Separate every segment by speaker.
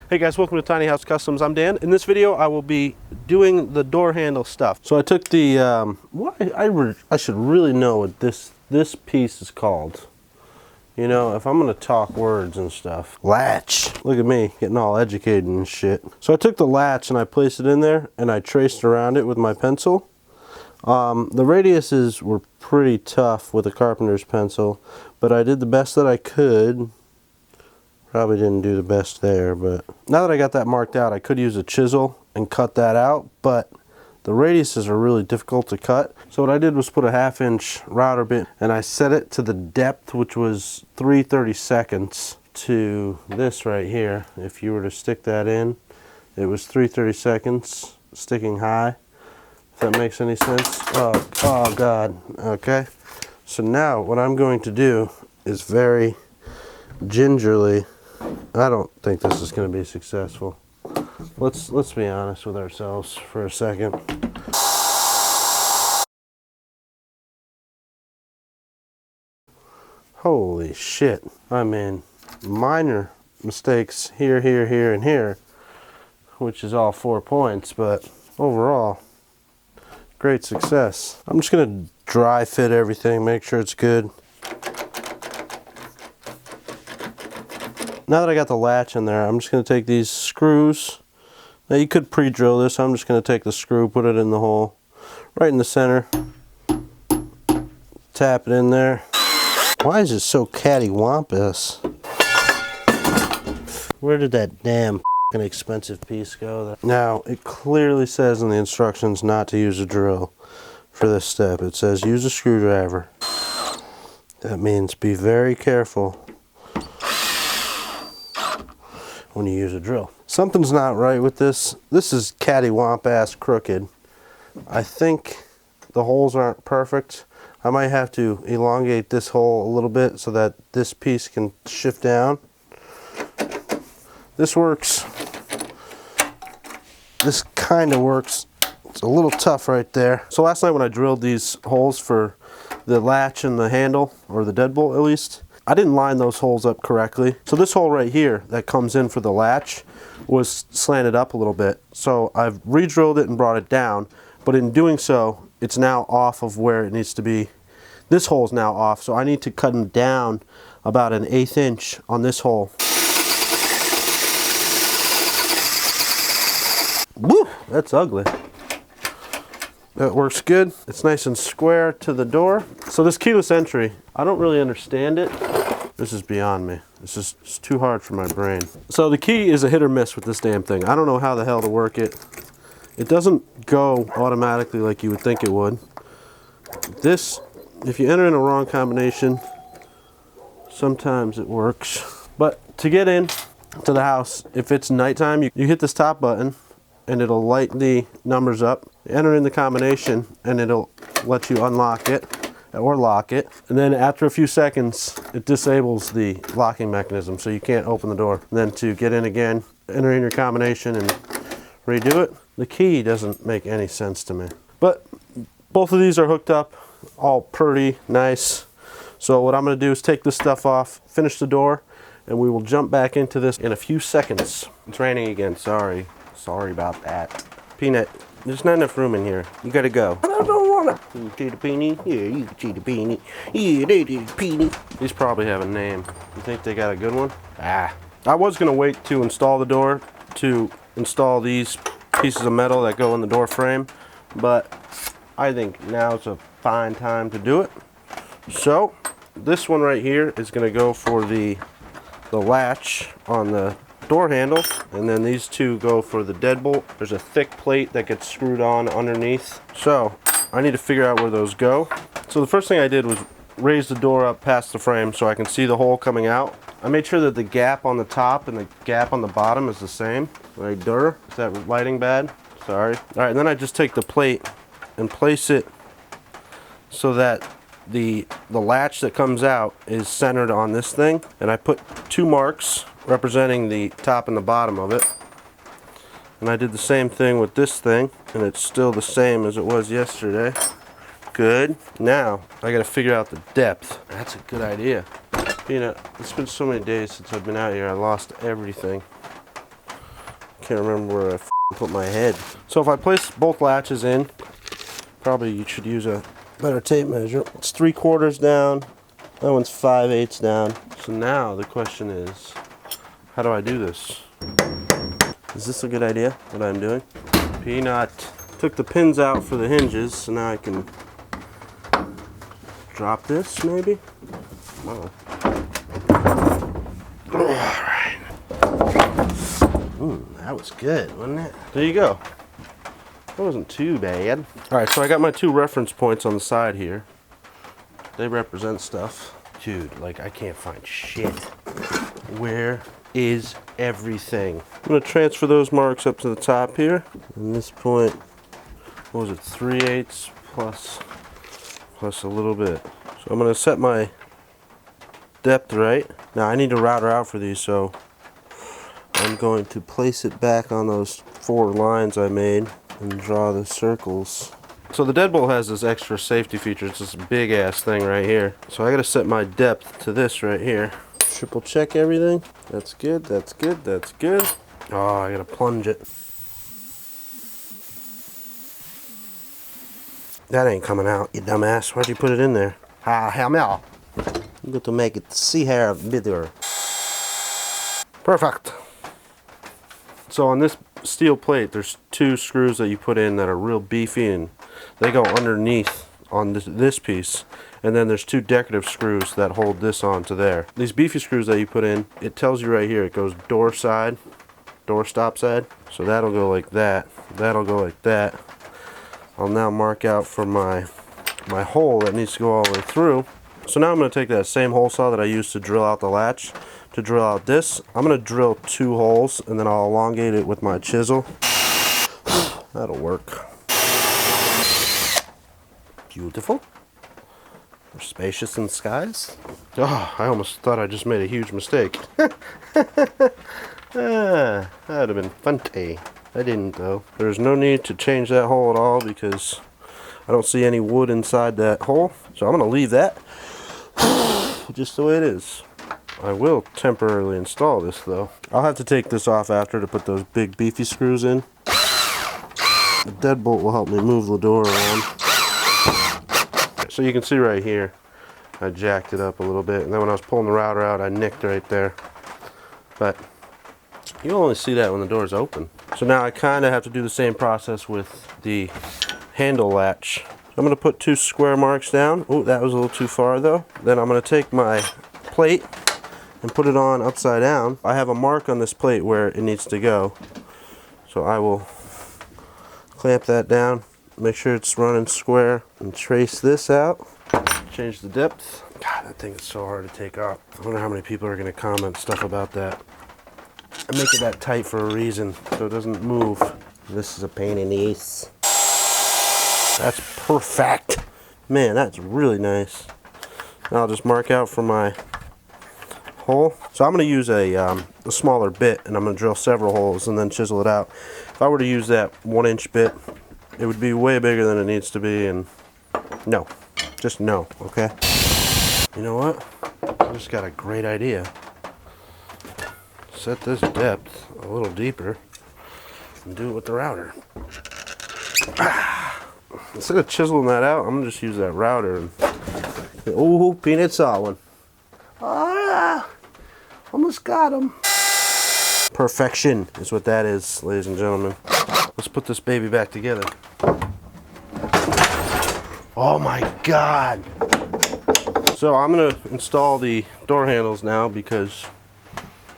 Speaker 1: Hey guys, welcome to Tiny House Customs. I'm Dan. In this video, I will be doing the door handle stuff. So I took the, I should really know what this piece is called. You know, if I'm gonna talk words and stuff. Latch. Look at me, getting all educated and shit. So I took the latch and I placed it in there and I traced around it with my pencil. The radiuses were pretty tough with a carpenter's pencil, but I did the best that I could. Probably didn't do the best there, but now that I got that marked out, I could use a chisel and cut that out, but the radiuses are really difficult to cut. So what I did was put a 1/2 inch router bit and I set it to the depth, which was 3/32 to this right here. If you were to stick that in, it was 3/32 sticking high, if that makes any sense. Oh God, okay. So now what I'm going to do is very gingerly, I don't think this is going to be successful. Let's be honest with ourselves for a second. Holy shit. I mean, minor mistakes here, here, and here, which is all 4 points, but overall, great success. I'm just going to dry fit everything, make sure it's good. Now that I got the latch in there, I'm just going to take these screws. Now you could pre-drill this. I'm just going to take the screw, put it in the hole, right in the center. Tap it in there. Why is it so cattywampus? Where did that damn f***ing expensive piece go? Now, it clearly says in the instructions not to use a drill for this step. It says use a screwdriver. That means be very careful when you use a drill. Something's not right with this. This is catty-womp-ass crooked. I think the holes aren't perfect. I might have to elongate this hole a little bit so that this piece can shift down. This works. This kind of works. It's a little tough right there. So last night when I drilled these holes for the latch and the handle, or the deadbolt at least, I didn't line those holes up correctly. So this hole right here that comes in for the latch was slanted up a little bit. So I've re-drilled it and brought it down, but in doing so, it's now off of where it needs to be. This hole's now off, so I need to cut them down about 1/8 inch on this hole. Woo, that's ugly. That works good. It's nice and square to the door. So this keyless entry, I don't really understand it. This is beyond me. It's too hard for my brain. So the key is a hit or miss with this damn thing. I don't know how the hell to work it. It doesn't go automatically like you would think it would. This, if you enter in a wrong combination, sometimes it works. But to get in to the house, if it's nighttime, you hit this top button and it'll light the numbers up. Enter in the combination and it'll let you unlock it or lock it. And then after a few seconds, it disables the locking mechanism, so you can't open the door. And then to get in again, enter in your combination and redo it. The key doesn't make any sense to me. But both of these are hooked up, all pretty nice. So what I'm gonna do is take this stuff off, finish the door, and we will jump back into this in a few seconds. It's raining again, sorry. Sorry about that. Peanut, there's not enough room in here. You gotta go. I don't wanna. You see the peony? Yeah, you can see the peony. Yeah, they did the peony. These probably have a name. You think they got a good one? Ah. I was gonna wait to install the door to install these pieces of metal that go in the door frame, but I think now's a fine time to do it. So, this one right here is gonna go for the latch on the door handle, and then these two go for the deadbolt. There's a thick plate that gets screwed on underneath, so I need to figure out where those go. So the first thing I did was raise the door up past the frame so I can see the hole coming out. I made sure that the gap on the top and the gap on the bottom is the same. Like, is that lighting bad? Sorry. All right, and then I just take the plate and place it so that the latch that comes out is centered on this thing, and I put 2 marks representing the top and the bottom of it. And I did the same thing with this thing, and it's still the same as it was yesterday. Good. Now I gotta figure out the depth. That's a good idea. You know, it's been so many days since I've been out here, I lost everything. Can't remember where I put my head. So if I place both latches in, probably you should use a better tape measure. It's 3/4 down. That one's 5/8 down. So now the question is, how do I do this? Is this a good idea, what I'm doing? Peanut. Took the pins out for the hinges, so now I can drop this, maybe? Wow. Alright. That was good, wasn't it? There you go. That wasn't too bad. Alright, so I got my 2 reference points on the side here. They represent stuff. Dude, like I can't find shit. Where is everything? I'm gonna transfer those marks up to the top here. And this point, what was it, 3/8 plus a little bit. So I'm gonna set my depth right. Now I need to router out for these, so I'm going to place it back on those 4 lines I made and draw the circles. So the deadbolt has this extra safety feature. It's this big ass thing right here. So I gotta set my depth to this right here. Triple check everything. That's good, that's good, that's good. Oh, I gotta plunge it. That ain't coming out, you dumbass. Why'd you put it in there? Ah, hell no. I'm going to make it see hair bigger. Perfect. So on this steel plate, there's 2 screws that you put in that are real beefy, and they go underneath on this piece. And then there's 2 decorative screws that hold this on to there. These beefy screws that you put in, it tells you right here, it goes door side, door stop side. So that'll go like that. That'll go like that. I'll now mark out for my hole that needs to go all the way through. So now I'm going to take that same hole saw that I used to drill out the latch to drill out this. I'm going to drill 2 holes and then I'll elongate it with my chisel. That'll work. Beautiful. We're spacious in the skies. Oh, I almost thought I just made a huge mistake. That would have been funny. I didn't though. There's no need to change that hole at all because I don't see any wood inside that hole. So I'm going to leave that just the way it is. I will temporarily install this though. I'll have to take this off after to put those big beefy screws in. The deadbolt will help me move the door around. So you can see right here, I jacked it up a little bit, and then when I was pulling the router out, I nicked right there. But you only see that when the door's open. So now I kind of have to do the same process with the handle latch. So I'm going to put 2 square marks down. Oh, that was a little too far though. Then I'm going to take my plate and put it on upside down. I have a mark on this plate where it needs to go. So I will clamp that down, make sure it's running square, and trace this out. Change the depth. God, that thing is so hard to take off. I wonder how many people are going to comment stuff about that. I make it that tight for a reason, so it doesn't move. This is a pain in the ass. That's perfect. Man, that's really nice. Now I'll just mark out for my hole. So I'm going to use a smaller bit, and I'm going to drill several holes and then chisel it out. If I were to use that 1-inch bit, it would be way bigger than it needs to be, and no. Just no, okay? You know what? I just got a great idea. Set this depth a little deeper and do it with the router. Instead of chiseling that out, I'm gonna just use that router. And oh, Peanut saw one. Ah, almost got him. Perfection is what that is, ladies and gentlemen. Let's put this baby back together. Oh my God. So I'm gonna install the door handles now because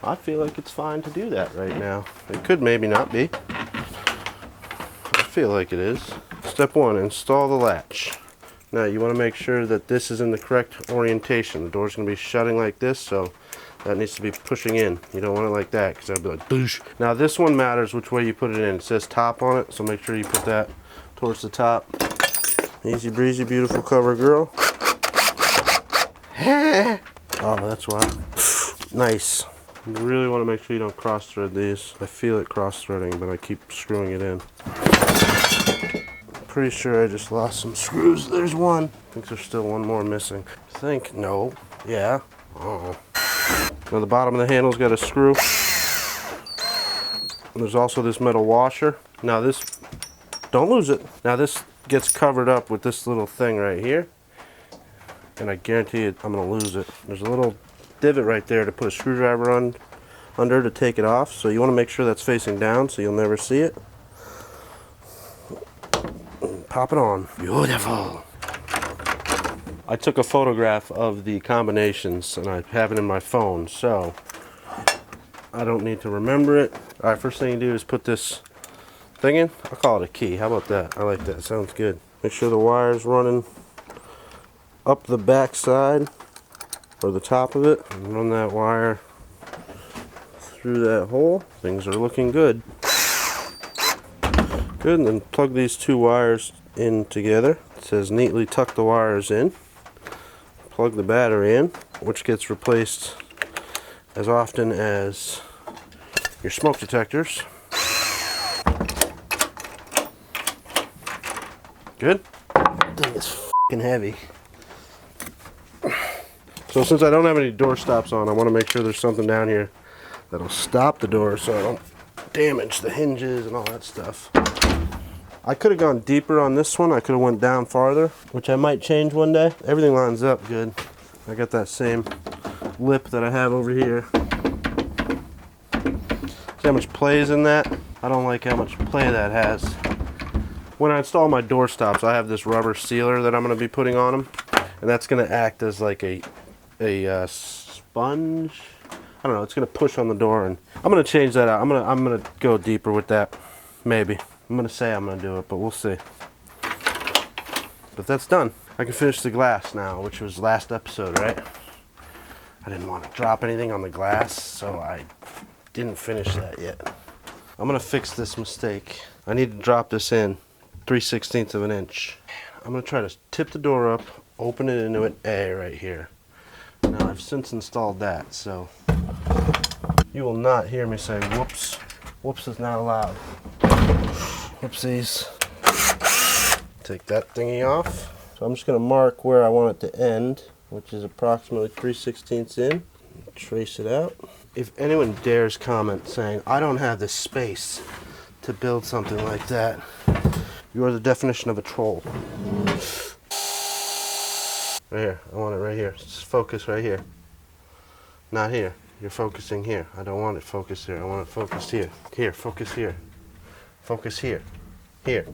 Speaker 1: I feel like it's fine to do that right now. It could maybe not be. I feel like it is. Step 1, install the latch. Now you want to make sure that this is in the correct orientation. The door's going to be shutting like this, so that needs to be pushing in. You don't want it like that because that'd be like boosh. Now this one matters which way you put it in. It says top on it, so make sure you put that towards the top. Easy breezy, beautiful cover girl. Oh, that's why. Nice. You really want to make sure you don't cross thread these. I feel it cross threading, but I keep screwing it in. Pretty sure I just lost some screws. There's one. I think there's still one more missing. I think, no. Yeah. Oh. Now the bottom of the handle's got a screw. And there's also this metal washer. Now this, don't lose it. Now this gets covered up with this little thing right here. And I guarantee you I'm gonna lose it. There's a little divot right there to put a screwdriver on under to take it off. So you wanna make sure that's facing down so you'll never see it. Pop it on. Beautiful. I took a photograph of the combinations and I have it in my phone, so I don't need to remember it. All right, first thing you do is put this thing in. I'll call it a key. How about that? I like that. Sounds good. Make sure the wire's running up the back side or the top of it. And run that wire through that hole. Things are looking good. Good, and then plug these two wires in together. It says neatly tuck the wires in. Plug the battery in, which gets replaced as often as your smoke detectors. Good? That thing is f***ing heavy. So since I don't have any door stops on, I want to make sure there's something down here that'll stop the door so I don't damage the hinges and all that stuff. I could have gone deeper on this one. I could have went down farther, which I might change one day. Everything lines up good. I got that same lip that I have over here. See how much play is in that? I don't like how much play that has. When I install my door stops, I have this rubber sealer that I'm going to be putting on them, and that's going to act as like a sponge. I don't know. It's going to push on the door, and I'm going to change that out. I'm going to go deeper with that, maybe. I'm going to say I'm going to do it, but we'll see. But that's done. I can finish the glass now, which was last episode, right? I didn't want to drop anything on the glass, so I didn't finish that yet. I'm going to fix this mistake. I need to drop this in 3/16 of an inch. I'm going to try to tip the door up, open it into an A right here. Now, I've since installed that, so you will not hear me say whoops. Whoops is not allowed. Whoopsies. Take that thingy off. So I'm just going to mark where I want it to end, which is approximately 3/16 in. Trace it out. If anyone dares comment saying, I don't have the space to build something like that, you are the definition of a troll. Right here. I want it right here. Just focus right here. Not here. You're focusing here. I don't want it focused here. I want it focused here. Here, focus here. Focus here. Here.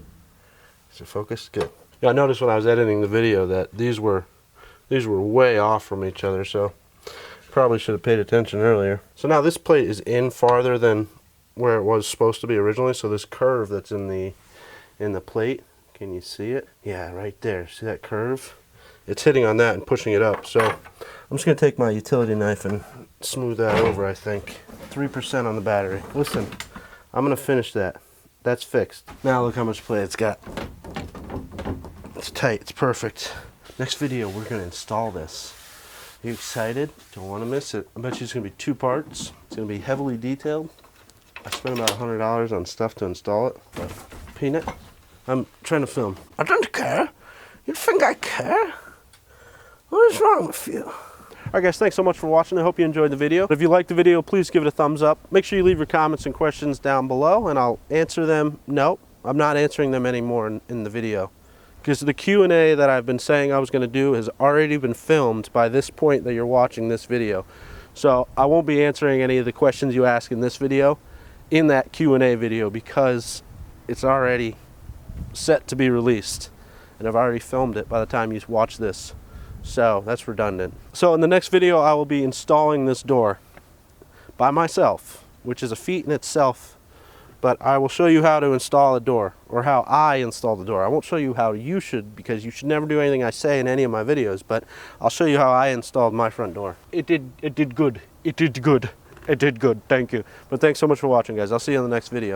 Speaker 1: Is it focused? Good. Yeah, I noticed when I was editing the video that these were way off from each other, so probably should have paid attention earlier. So now this plate is in farther than where it was supposed to be originally, so this curve that's in the plate, can you see it? Yeah, right there. See that curve? It's hitting on that and pushing it up. So I'm just going to take my utility knife and smooth that over, I think. 3% on the battery. Listen, I'm going to finish that. That's fixed. Now look how much play it's got. It's tight. It's perfect. Next video, we're going to install this. Are you excited? Don't want to miss it. I bet you it's going to be 2 parts. It's going to be heavily detailed. I spent about $100 on stuff to install it. But Peanut, I'm trying to film. I don't care. You think I care? What is wrong with you? Alright guys, thanks so much for watching. I hope you enjoyed the video. If you liked the video, please give it a thumbs up. Make sure you leave your comments and questions down below and I'll answer them. No, I'm not answering them anymore in the video. Because the Q&A that I've been saying I was going to do has already been filmed by this point that you're watching this video. So I won't be answering any of the questions you ask in this video in that Q&A video because it's already set to be released. And I've already filmed it by the time you watch this. So that's redundant. So in the next video, I will be installing this door by myself, which is a feat in itself, but I will show you how to install a door or how I install the door. I won't show you how you should, because you should never do anything I say in any of my videos, but I'll show you how I installed my front door. It did good. It did good. It did good. Thank you. But thanks so much for watching, guys. I'll see you in the next video.